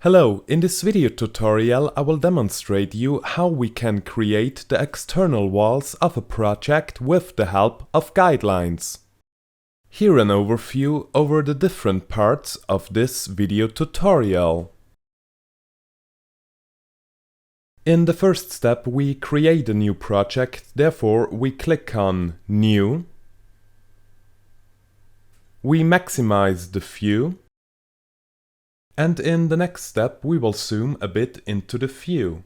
Hello, in this video tutorial I will demonstrate you how we can create the external walls of a project with the help of guidelines. Here an overview over the different parts of this video tutorial. In the first step we create a new project, therefore we click on New. We maximize the view. And in the next step we will zoom a bit into the view.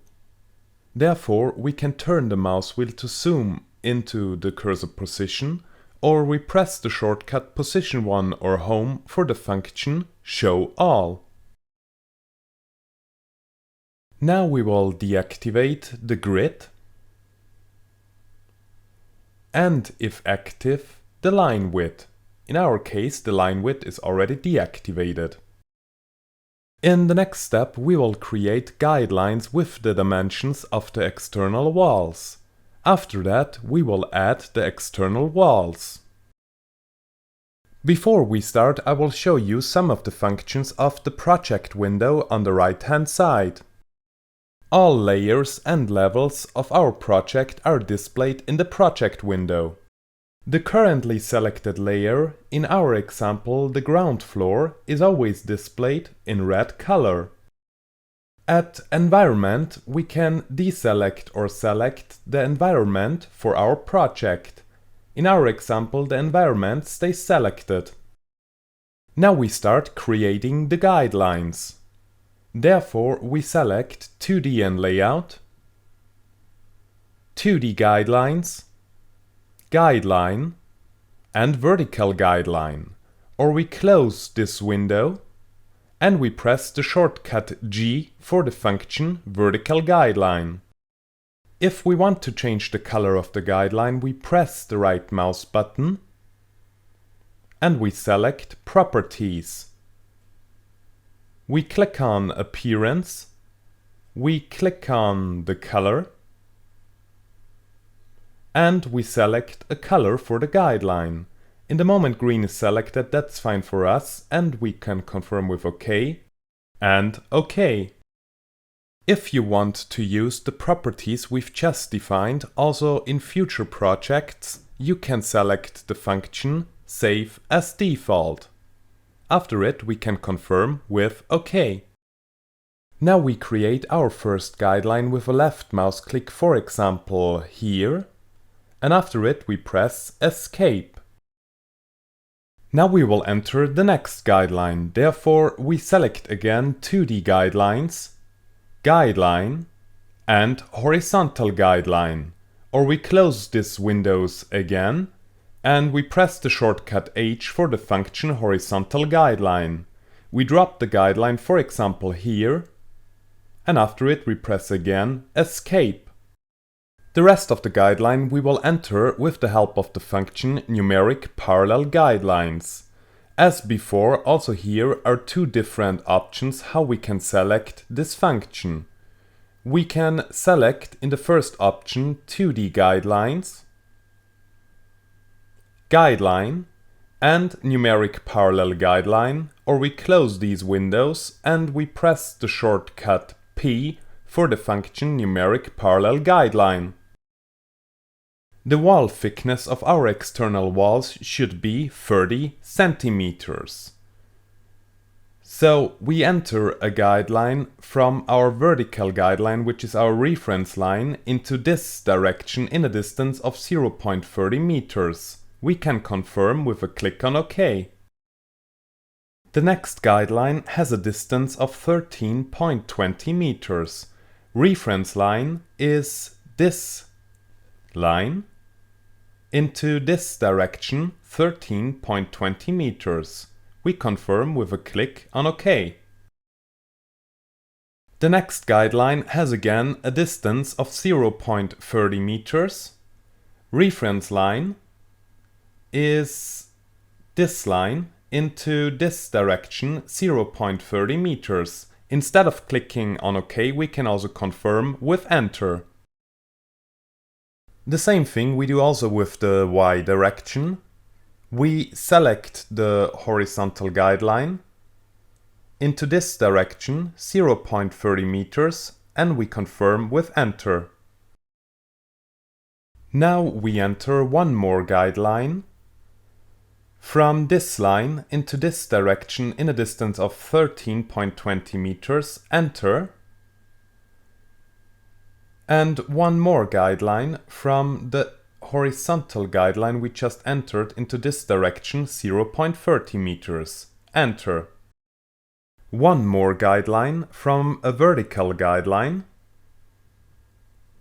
Therefore we can turn the mouse wheel to zoom into the cursor position, or we press the shortcut position 1 or home for the function Show All. Now we will deactivate the grid and, if active, the line width. In our case the line width is already deactivated. In the next step we will create guidelines with the dimensions of the external walls. After that we will add the external walls. Before we start I will show you some of the functions of the project window on the right hand side. All layers and levels of our project are displayed in the project window. The currently selected layer, in our example the ground floor, is always displayed in red color. At Environment we can deselect or select the environment for our project. In our example the environment stays selected. Now we start creating the guidelines. Therefore we select 2D and Layout, 2D Guidelines, Guideline and Vertical Guideline, or we close this window and we press the shortcut G for the function Vertical Guideline. If we want to change the color of the guideline, we press the right mouse button and we select Properties. We click on Appearance, we click on the color, and we select a color for the guideline. In the moment green is selected, that's fine for us, and we can confirm with OK and OK. If you want to use the properties we've just defined also in future projects, you can select the function Save as Default. After it we can confirm with OK. Now we create our first guideline with a left mouse click, for example here, and after it we press Escape. Now we will enter the next guideline, therefore we select again 2D Guidelines, Guideline and Horizontal Guideline, or we close these windows again and we press the shortcut H for the function Horizontal Guideline. We drop the guideline, for example here, and after it we press again Escape. The rest of the guideline we will enter with the help of the function Numeric Parallel Guidelines. As before, also here are two different options how we can select this function. We can select in the first option 2D Guidelines, Guideline and Numeric Parallel Guideline, or we close these windows and we press the shortcut P for the function Numeric Parallel Guideline. The wall thickness of our external walls should be 30 centimeters. So we enter a guideline from our vertical guideline, which is our reference line, into this direction in a distance of 0.30 meters. We can confirm with a click on OK. The next guideline has a distance of 13.20 meters. Reference line is this line into this direction 13.20 meters. We confirm with a click on OK. The next guideline has again a distance of 0.30 meters. Reference line is this line into this direction 0.30 meters. Instead of clicking on OK, we can also confirm with Enter. The same thing we do also with the Y direction. We select the horizontal guideline into this direction 0.30 meters, and we confirm with Enter. Now we enter one more guideline. From this line into this direction in a distance of 13.20 meters, Enter. And one more guideline from the horizontal guideline we just entered into this direction 0.30 meters, Enter. One more guideline from a vertical guideline.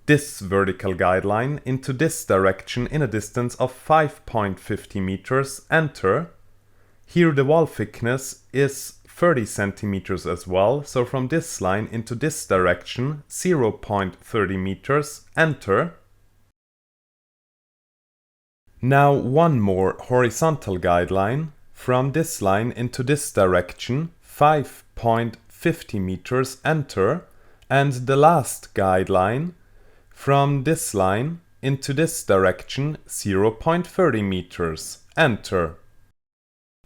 This vertical guideline into this direction in a distance of 5.50 meters, Enter. Here the wall thickness is 30 centimeters as well, so from this line into this direction 0.30 meters, Enter. Now one more horizontal guideline, from this line into this direction 5.50 meters, Enter, and the last guideline from this line into this direction 0.30 meters, Enter.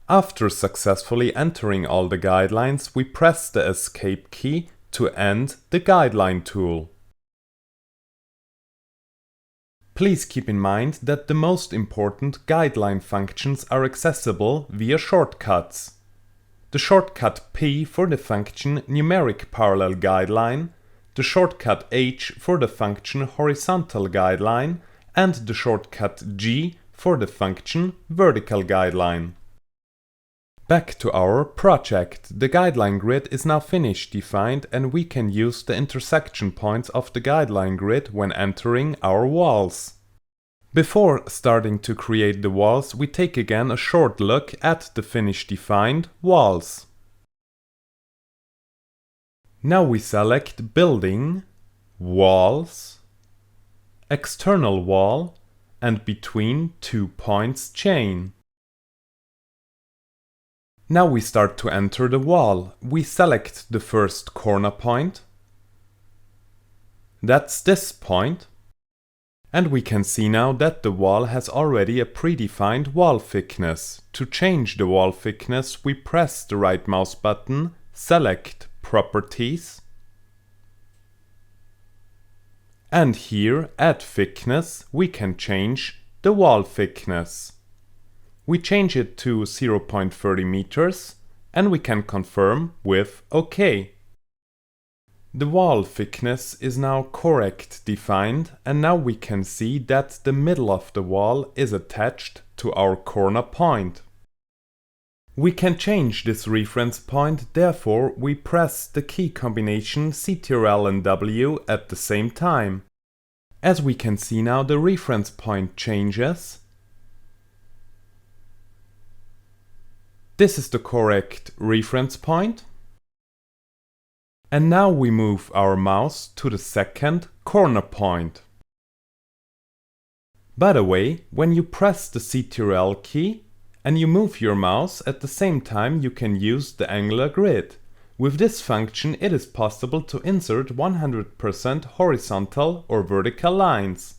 After successfully entering all the guidelines, we press the Escape key to end the guideline tool. Please keep in mind that the most important guideline functions are accessible via shortcuts. The shortcut P for the function Numeric Parallel Guideline, the shortcut H for the function Horizontal Guideline, and the shortcut G for the function Vertical Guideline. Back to our project. The guideline grid is now finished defined, and we can use the intersection points of the guideline grid when entering our walls. Before starting to create the walls, we take again a short look at the finished defined walls. Now we select Building, Walls, External Wall, and Between 2 Points Chain. Now we start to enter the wall. We select the first corner point. That's this point. And we can see now that the wall has already a predefined wall thickness. To change the wall thickness, we press the right mouse button, select Properties, and here at Thickness we can change the wall thickness. We change it to 0.30 meters and we can confirm with OK. The wall thickness is now correct defined, and now we can see that the middle of the wall is attached to our corner point. We can change this reference point, therefore we press the key combination Ctrl and W at the same time. As we can see now, the reference point changes. This is the correct reference point. And now we move our mouse to the second corner point. By the way, when you press the Ctrl key and you move your mouse at the same time, you can use the angular grid. With this function, it is possible to insert 100% horizontal or vertical lines.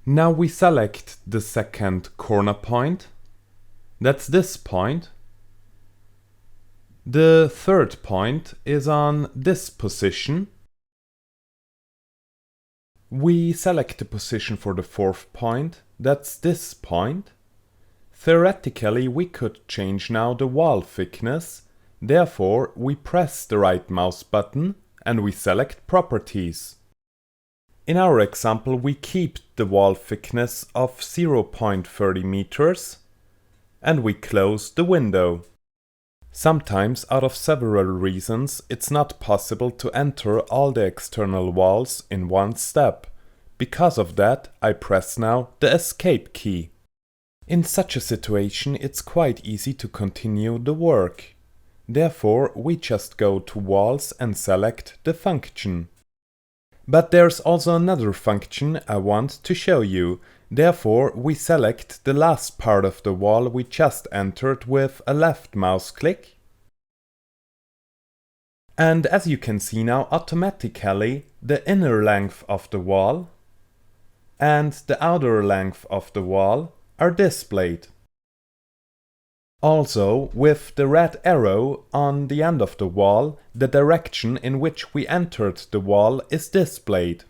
Now we select the second corner point. That's this point. The third point is on this position. We select the position for the fourth point. That's this point. Theoretically, we could change now the wall thickness. Therefore, we press the right mouse button and we select Properties. In our example, we keep the wall thickness of 0.30 meters and we close the window. Sometimes, out of several reasons, it's not possible to enter all the external walls in one step. Because of that, I press now the Escape key. In such a situation, it's quite easy to continue the work. Therefore, we just go to Walls and select the function. But there's also another function I want to show you. Therefore, we select the last part of the wall we just entered with a left mouse click. And as you can see now, automatically the inner length of the wall and the outer length of the wall are displayed. Also, with the red arrow on the end of the wall, the direction in which we entered the wall is displayed.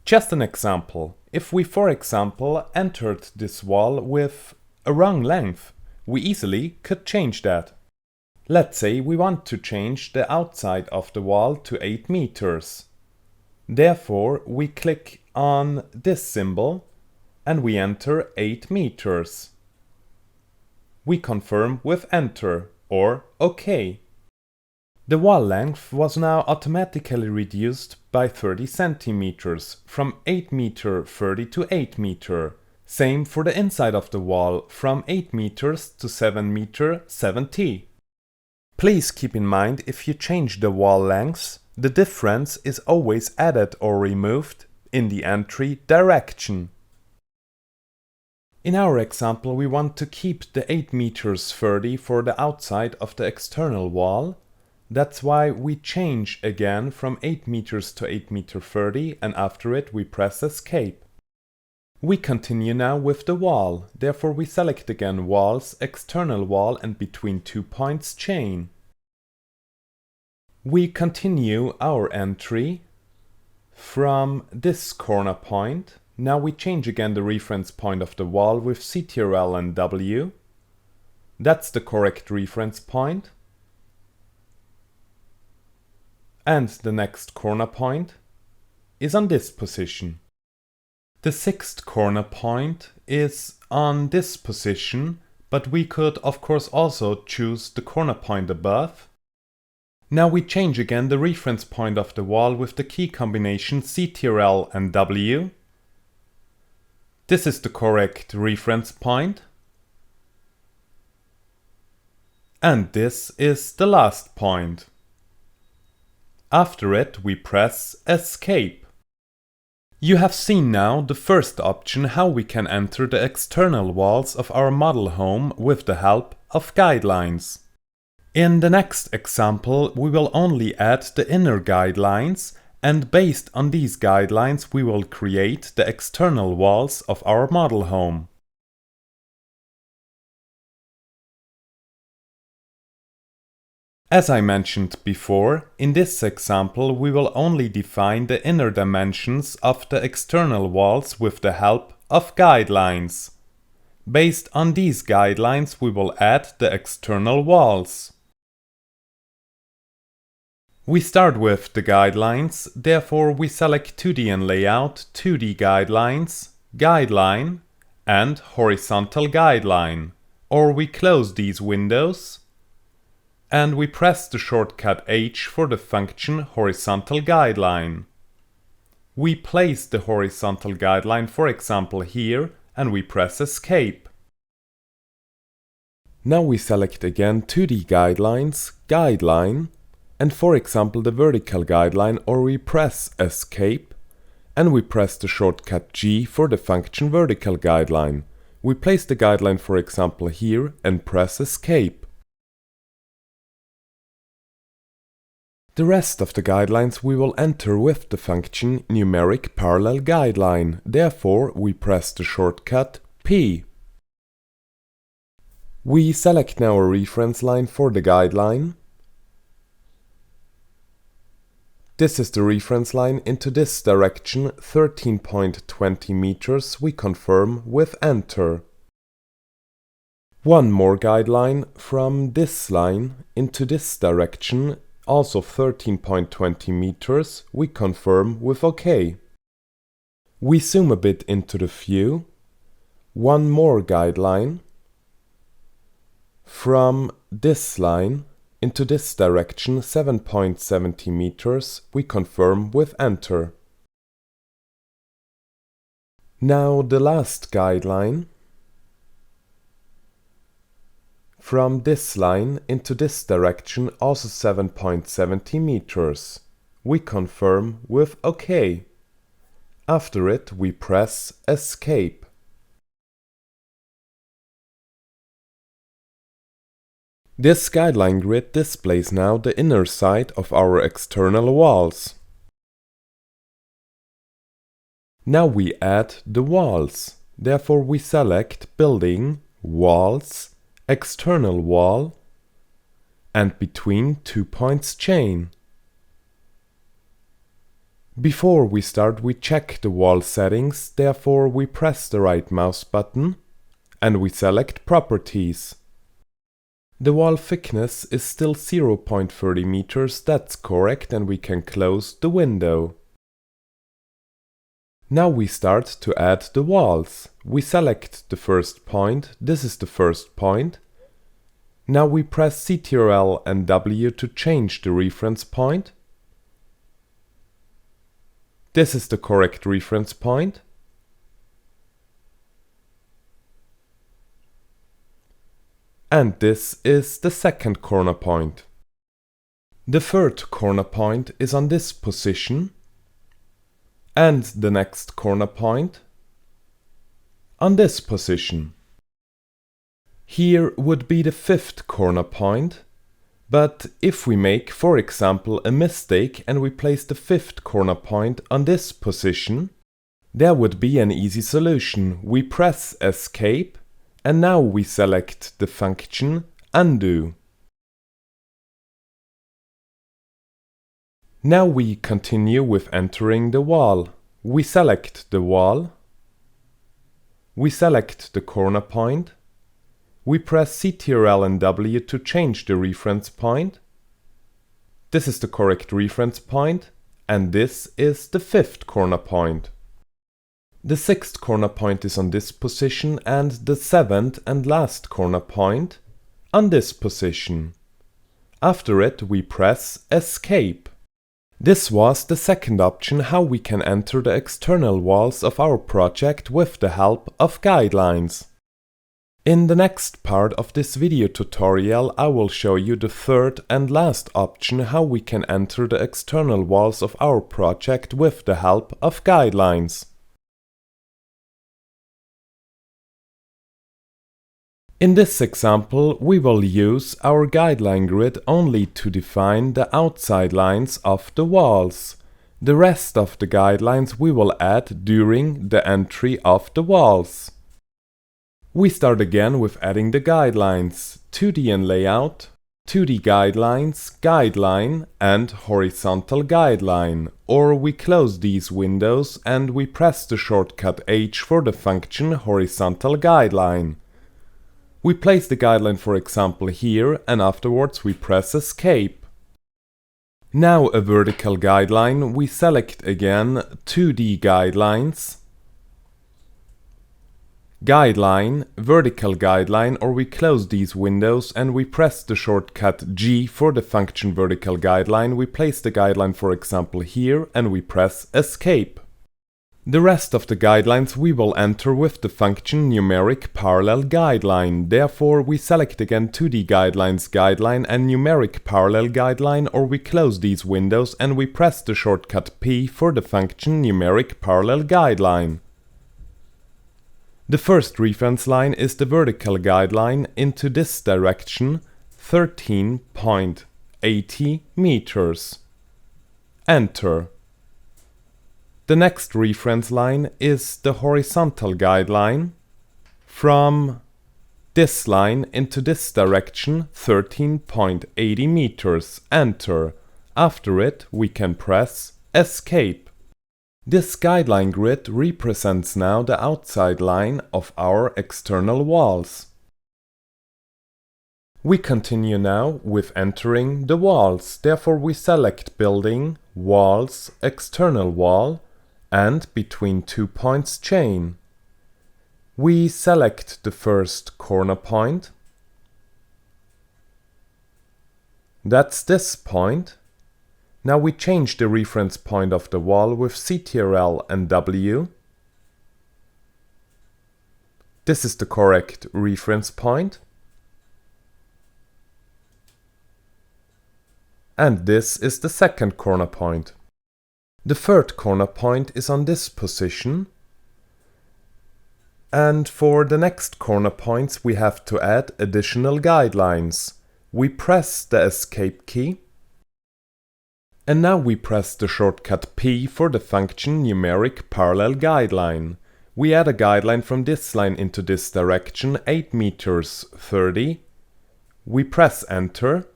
Just an example. If we, for example, entered this wall with a wrong length, we easily could change that. Let's say we want to change the outside of the wall to 8 meters. Therefore, we click on this symbol and we enter 8 meters. We confirm with Enter or OK. The wall length was now automatically reduced by 30 centimeters from 8 meter 30 to 8 meter. Same for the inside of the wall from 8 meters to 7 meter 70. Please keep in mind, if you change the wall lengths, the difference is always added or removed in the entry direction. In our example, we want to keep the 8 meters 30 for the outside of the external wall. That's why we change again from 8 meters to 8 meter 30, and after it we press Escape. We continue now with the wall, therefore we select again Walls, External Wall and Between 2 Points Chain. We continue our entry from this corner point. Now we change again the reference point of the wall with CTRL and W. That's the correct reference point. And the next corner point is on this position. The sixth corner point is on this position, but we could of course also choose the corner point above. Now we change again the reference point of the wall with the key combination CTRL and W. This is the correct reference point. And this is the last point. After it, we press Escape. You have seen now the first option, how we can enter the external walls of our model home with the help of guidelines. In the next example, we will only add the inner guidelines, and based on these guidelines we will create the external walls of our model home. As I mentioned before, in this example we will only define the inner dimensions of the external walls with the help of guidelines. Based on these guidelines we will add the external walls. We start with the guidelines, therefore we select 2D and Layout, 2D Guidelines, Guideline and Horizontal Guideline. Or we close these windows and we press the shortcut H for the function Horizontal Guideline. We place the horizontal guideline, for example here, and we press Escape. Now we select again 2D Guidelines, Guideline, and for example the vertical guideline, or we press Escape and we press the shortcut G for the function vertical guideline. We place the guideline, for example here, and press Escape. The rest of the guidelines we will enter with the function numeric parallel guideline, therefore we press the shortcut P. We select now a reference line for the guideline. This is the reference line into this direction, 13.20 meters. We confirm with Enter. One more guideline from this line into this direction, also 13.20 meters. We confirm with OK. We zoom a bit into the view. One more guideline from this line into this direction, 7.70 meters, we confirm with Enter. Now the last guideline. From this line into this direction, also 7.70 meters. We confirm with OK. After it, we press Escape. This guideline grid displays now the inner side of our external walls. Now we add the walls. Therefore we select Building, Walls, external wall, and between 2 points chain. Before we start, we check the wall settings, therefore we press the right mouse button and we select Properties. The wall thickness is still 0.30 meters, that's correct, and we can close the window. Now we start to add the walls. We select the first point, this is the first point. Now we press Ctrl and W to change the reference point. This is the correct reference point. And this is the second corner point. The third corner point is on this position, and the next corner point on this position. Here would be the fifth corner point, but if we make, for example, a mistake and we place the fifth corner point on this position, there would be an easy solution. We press Escape and now we select the function Undo. Now we continue with entering the wall. We select the wall. We select the corner point. We press Ctrl and W to change the reference point. This is the correct reference point, and this is the fifth corner point. The sixth corner point is on this position and the seventh and last corner point on this position. After it, we press Escape. This was the second option how we can enter the external walls of our project with the help of guidelines. In the next part of this video tutorial, I will show you the third and last option how we can enter the external walls of our project with the help of guidelines. In this example, we will use our guideline grid only to define the outside lines of the walls. The rest of the guidelines we will add during the entry of the walls. We start again with adding the guidelines, 2D and layout, 2D guidelines, guideline and horizontal guideline, or we close these windows and we press the shortcut H for the function horizontal guideline. We place the guideline, for example, here, and afterwards we press Escape. Now a vertical guideline, we select again 2D guidelines, guideline, vertical guideline, or we close these windows and we press the shortcut G for the function vertical guideline. We place the guideline, for example, here, and we press Escape. The rest of the guidelines we will enter with the function numeric parallel guideline. Therefore, we select again 2D guidelines guideline and numeric parallel guideline, or we close these windows and we press the shortcut P for the function numeric parallel guideline. The first reference line is the vertical guideline into this direction, 13.80 meters. Enter. The next reference line is the horizontal guideline from this line into this direction, 13.80 meters. Enter. After it, we can press Escape. This guideline grid represents now the outside line of our external walls. We continue now with entering the walls. Therefore, we select Building, Walls, External Wall, and between 2 points chain. We select the first corner point. That's this point. Now we change the reference point of the wall with Ctrl and W. This is the correct reference point. And this is the second corner point. The third corner point is on this position. And for the next corner points we have to add additional guidelines. We press the Escape key. And now we press the shortcut P for the function numeric parallel guideline. We add a guideline from this line into this direction, 8 meters 30. We press Enter.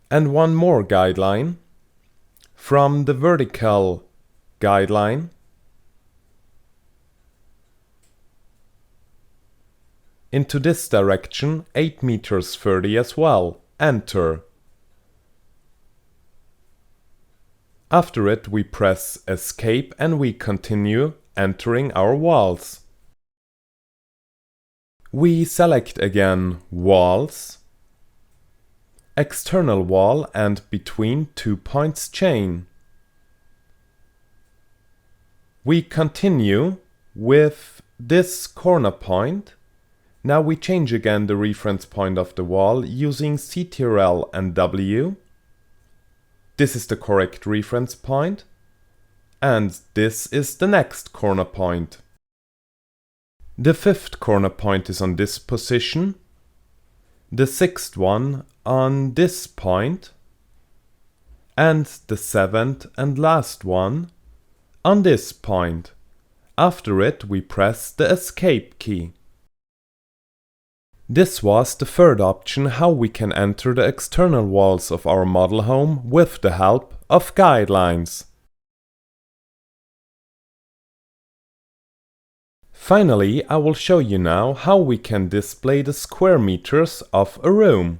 And one more guideline from the vertical guideline into this direction, 8 meters 30 as well. Enter. After it, we press Escape and we continue entering our walls. We select again Walls, External Wall and Between 2 Points Chain. We continue with this corner point. Now we change again the reference point of the wall using CTRL and W. This is the correct reference point. And this is the next corner point. The 5th corner point is on this position. The 6th one on this point. And the 7th and last one on this point. After it, we press the Escape key. This was the third option how we can enter the external walls of our model home with the help of guidelines. Finally, I will show you now how we can display the square meters of a room.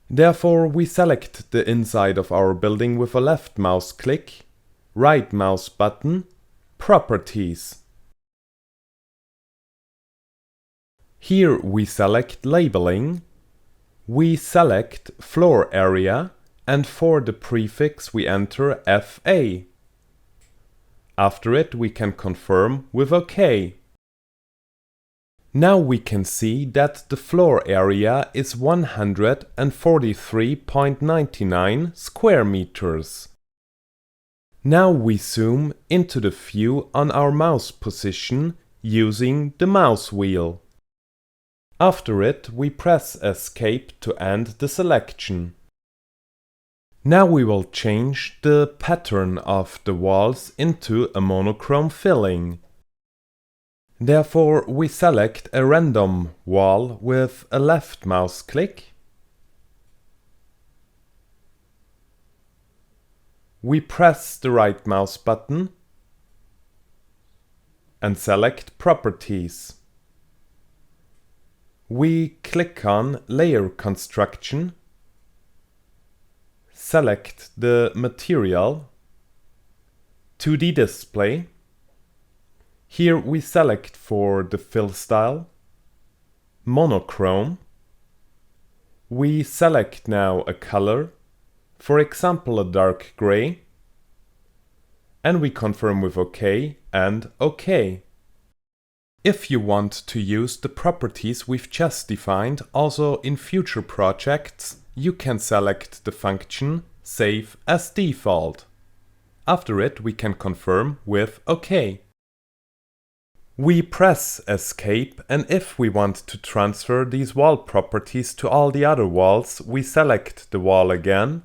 Therefore, we select the inside of our building with a left mouse click, right mouse button, Properties. Here we select Labeling, we select Floor Area, and for the prefix we enter FA. After it we can confirm with OK. Now we can see that the floor area is 143.99 square meters. Now we zoom into the view on our mouse position using the mouse wheel. After it, we press Escape to end the selection. Now we will change the pattern of the walls into a monochrome filling. Therefore, we select a random wall with a left mouse click. We press the right mouse button and select Properties. We click on Layer Construction, select the material, 2D display. Here we select for the fill style, monochrome. We select now a color, for example a dark gray, and we confirm with OK and OK. If you want to use the properties we've just defined also in future projects, you can select the function Save as Default. After it, we can confirm with OK. We press Escape, and if we want to transfer these wall properties to all the other walls, we select the wall again.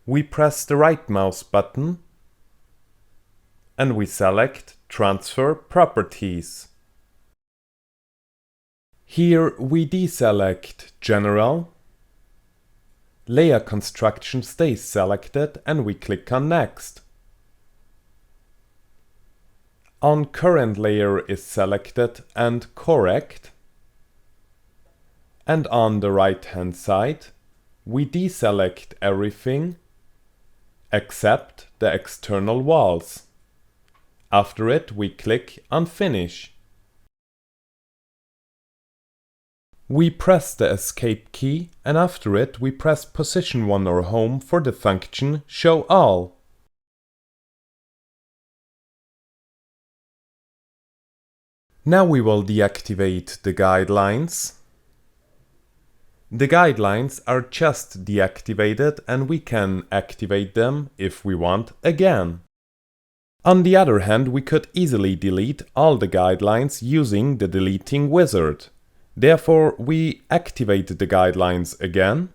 We press the right mouse button and we select Transfer Properties. Here we deselect General. Layer Construction stays selected and we click on Next. On Current Layer is selected and Correct. And on the right hand side we deselect everything except the external walls. After it, we click on Finish. We press the Escape key, and after it, we press Position 1 or Home for the function Show All. Now we will deactivate the guidelines. The guidelines are just deactivated and we can activate them if we want again. On the other hand, we could easily delete all the guidelines using the deleting wizard. Therefore, we activate the guidelines again.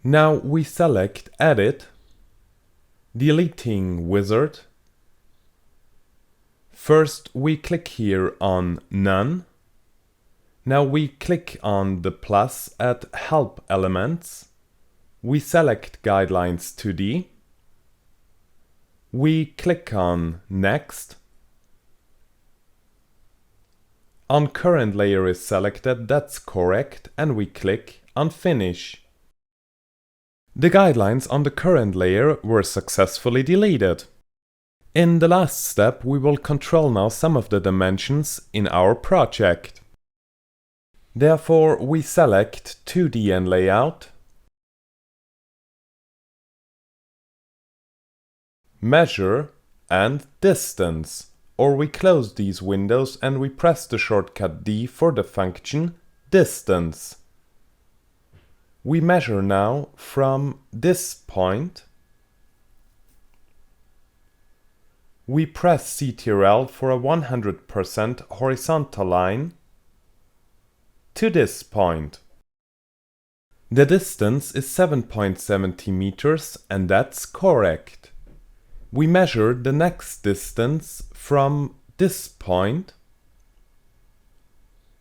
Now we select Edit, Deleting wizard. First we click here on None. Now we click on the plus at Help Elements. We select Guidelines 2D. We click on Next. On current layer is selected, that's correct, and we click on Finish. The guidelines on the current layer were successfully deleted. In the last step, we will control now some of the dimensions in our project. Therefore, we select 2D and Layout, Measure and Distance, or we close these windows and we press the shortcut D for the function Distance. We measure now from this point. We press CTRL for a 100% horizontal line to this point. The distance is 7.70 meters and that's correct. We measure the next distance from this point.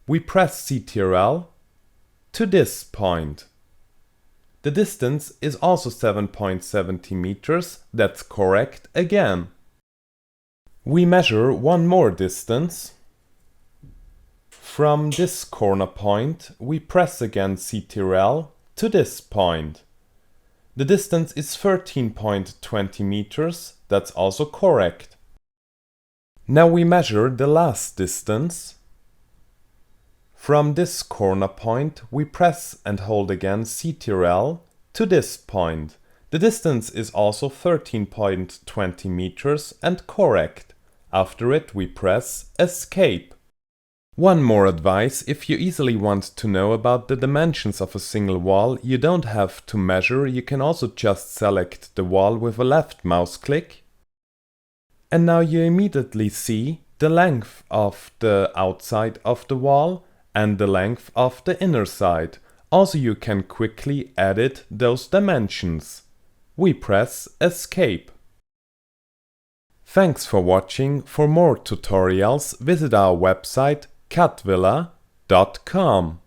We press CTRL to this point. The distance is also 7.70 meters, that's correct again. We measure one more distance. From this corner point, we press again CTRL to this point. The distance is 13.20 meters, that's also correct. Now we measure the last distance. From this corner point, we press and hold again CTRL to this point. The distance is also 13.20 meters and correct. After it, we press Escape. One more advice: if you easily want to know about the dimensions of a single wall, you don't have to measure, you can also just select the wall with a left mouse click. And now you immediately see the length of the outside of the wall and the length of the inner side. Also, you can quickly edit those dimensions. We press Escape. Thanks for watching. For more tutorials, visit our website cadvilla.com.